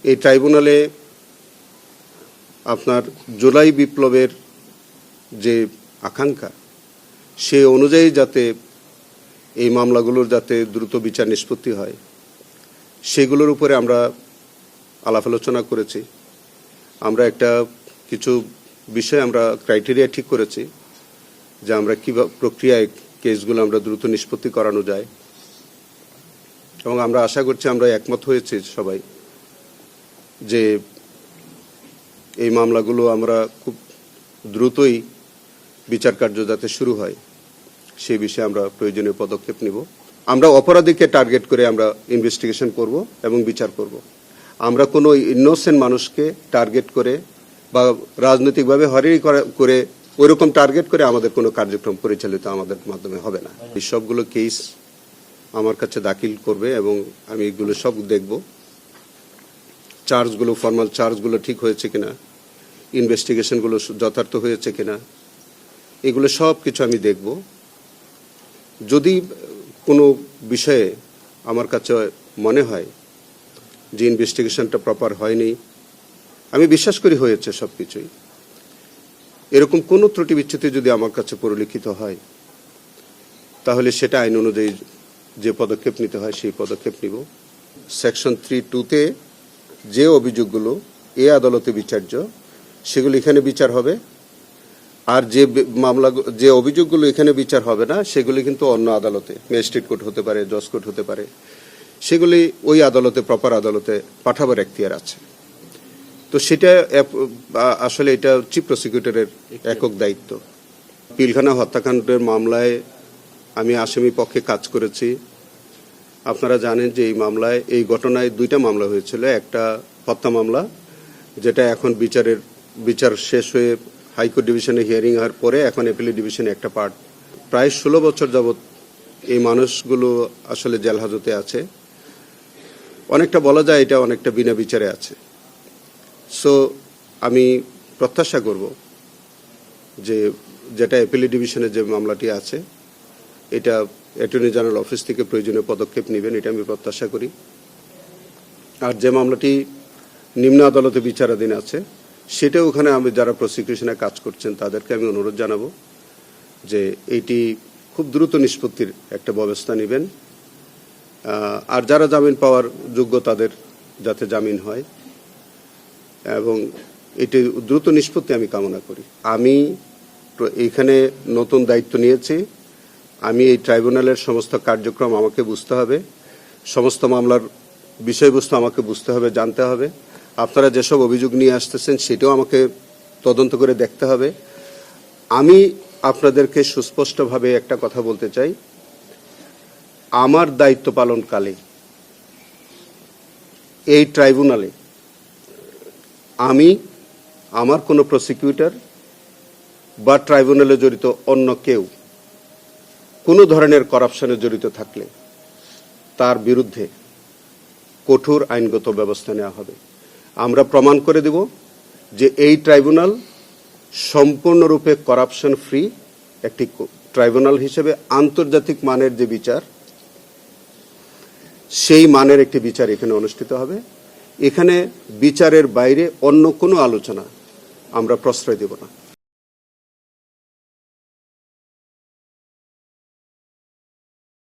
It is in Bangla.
এই ট্রাইব্যুনালে আপনার জুলাই বিপ্লবের যে আকাঙ্ক্ষা সে অনুযায়ী যাতে এই মামলাগুলোর যাতে দ্রুত বিচার নিষ্পত্তি হয় সেগুলোর উপরে আমরা আলাপ আলোচনা করেছি। আমরা কিছু বিষয় আমরা ক্রাইটেরিয়া ঠিক করেছি যে আমরা কীভাবে প্রক্রিয়ায় কেসগুলো আমরা দ্রুত নিষ্পত্তি করানো যায়, এবং আমরা আশা করছি আমরা একমত হয়েছি সবাই যে এই মামলাগুলো আমরা খুব দ্রুতই বিচার কার্য যাতে শুরু হয় সেই বিষয়ে আমরা প্রয়োজনীয় পদক্ষেপ নিব। আমরা অপরাধীকে টার্গেট করে আমরা ইনভেস্টিগেশন করব এবং বিচার করব। আমরা কোনো ইনোসেন্ট মানুষকে টার্গেট করে বা রাজনৈতিকভাবে হয়রানি করে ওইরকম টার্গেট করে আমাদের কোনো কার্যক্রম পরিচালিত আমাদের মাধ্যমে হবে না। এই সবগুলো কেস আমার কাছে দাখিল করবে এবং আমি এগুলো সব দেখব, চার্জগুলো ফর্মাল চার্জগুলো ঠিক হয়েছে কিনা, ইনভেস্টিগেশনগুলো যথার্থ হয়েছে কিনা, এগুলো সব কিছু আমি দেখব। যদি কোনো বিষয়ে আমার কাছে মনে হয় যে ইনভেস্টিগেশনটা প্রপার হয়নি, আমি বিশ্বাস করি হয়েছে সব কিছুই, এরকম কোনো ত্রুটি বিচ্যুতি যদি আমার কাছে পরিলক্ষিত হয় তাহলে সেটা আইন অনুযায়ী যে পদক্ষেপ নিতে হয় সেই পদক্ষেপ নিব। সেকশন 3(2)তে যে অভিযোগগুলো এ আদালতে বিচার্য সেগুলো এখানে বিচার হবে, আর যে অভিযোগগুলো এখানে বিচার হবে না সেগুলি কিন্তু অন্য আদালতে, ম্যাজিস্ট্রেট কোর্ট হতে পারে, জজ কোর্ট হতে পারে, সেগুলি ওই আদালতে প্রপার আদালতে পাঠাবার এখতিয়ার আছে। তো সেটা আসলে এটা চিফ প্রসিকিউটরের একক দায়িত্ব। পিলখানা হত্যাকাণ্ডের মামলায় আমি আসামি পক্ষে কাজ করেছি। আপনারা জানেন যে এই মামলায়, এই ঘটনায় 2টা মামলা হয়েছিল। একটা হত্যা মামলা, যেটা এখন বিচার শেষ হয়ে হাইকোর্ট ডিভিশনে হিয়ারিং হওয়ার পরে এখন অ্যাপিলেট ডিভিশনে একটা পার্ট। প্রায় 16 বছর যাবৎ এই মানুষগুলো আসলে জেল হাজতে আছে। অনেকটা বলা যায় এটা অনেকটা বিনা বিচারে আছে। সো আমি প্রত্যাশা করব যে যেটা অ্যাপিলেট ডিভিশনে যে মামলাটি আছে এটা অ্যাটর্নি জেনারেল অফিস থেকে প্রয়োজনীয় পদক্ষেপ নেবেন, এটা আমি প্রত্যাশা করি। আর যে মামলাটি নিম্ন আদালতে বিচারাধীন আছে সেটাও ওখানে আমি যারা প্রসিকিউশনে কাজ করছেন তাদেরকে আমি অনুরোধ জানাবো যে এইটি খুব দ্রুত নিষ্পত্তির একটা ব্যবস্থা নেবেন, আর যারা জামিন পাওয়ার যোগ্য তাদের যাতে জামিন হয়, এবং এটি দ্রুত নিষ্পত্তি আমি কামনা করি। আমি এইখানে নতুন দায়িত্ব নিয়েছি। আমি এই ট্রাইব্যুনালের সমস্ত কার্যক্রম আমাকে বুঝতে হবে, সমস্ত মামলার বিষয়বস্তু আমাকে বুঝতে হবে, জানতে হবে। আপনারা যেসব অভিযোগ নিয়ে আসতেছেন সেটাও আমাকে তদন্ত করে দেখতে হবে। আমি আপনাদেরকে সুস্পষ্টভাবে একটা কথা বলতে চাই, আমার দায়িত্ব পালনকালে এই ট্রাইব্যুনালে আমি, আমার কোনো প্রসিকিউটর বা ট্রাইব্যুনালে জড়িত অন্য কেউ কোনো ধরনের করাপশনে জড়িত থাকলে তার বিরুদ্ধে কঠোর আইনগত ব্যবস্থা নেওয়া হবে। আমরা প্রমাণ করে দেব যে এই ট্রাইব্যুনাল সম্পূর্ণরূপে করাপশন ফ্রি একটি ট্রাইব্যুনাল হিসেবে আন্তর্জাতিক মানের যে বিচার, সেই মানের একটি বিচার এখানে অনুষ্ঠিত হবে। এখানে বিচারের বাইরে অন্য কোনো আলোচনা আমরা প্রশ্রয় দেব না।